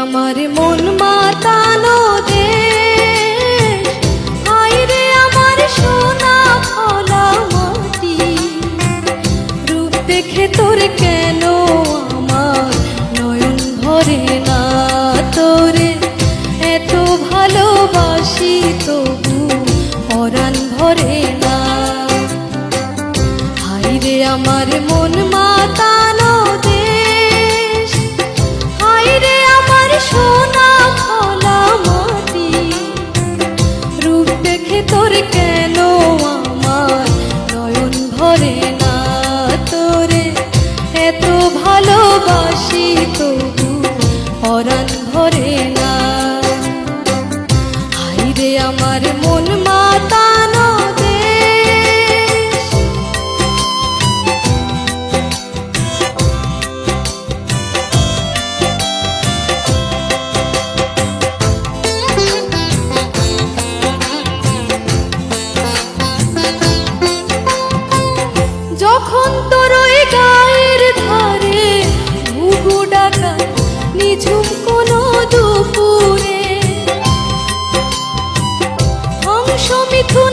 আমার মন মাতানো দেশ, হায়রে আমার সোনা ফলা মাটি। রূপ দেখে তোর কেন আমার নয়ন ভরে না, তোরে এত ভালোবাসি তবু পরাণ ভরে না। হায়রে আমার মন মাতানো দেশ, হায়রে আমার সোনা ফলা মাটি। রূপ দেখে তোর কেন আমার নয়ন ভরে না, তোরে এত ভালোবাসি তবু পরাণ ভরে না। হায়রে আমার মন মাতানো দেশ। যখন তোর ওই গায়ের ধারে ঘুঘু ডাকা নিঝুম কোনো দুপুরে, হংস মিথুন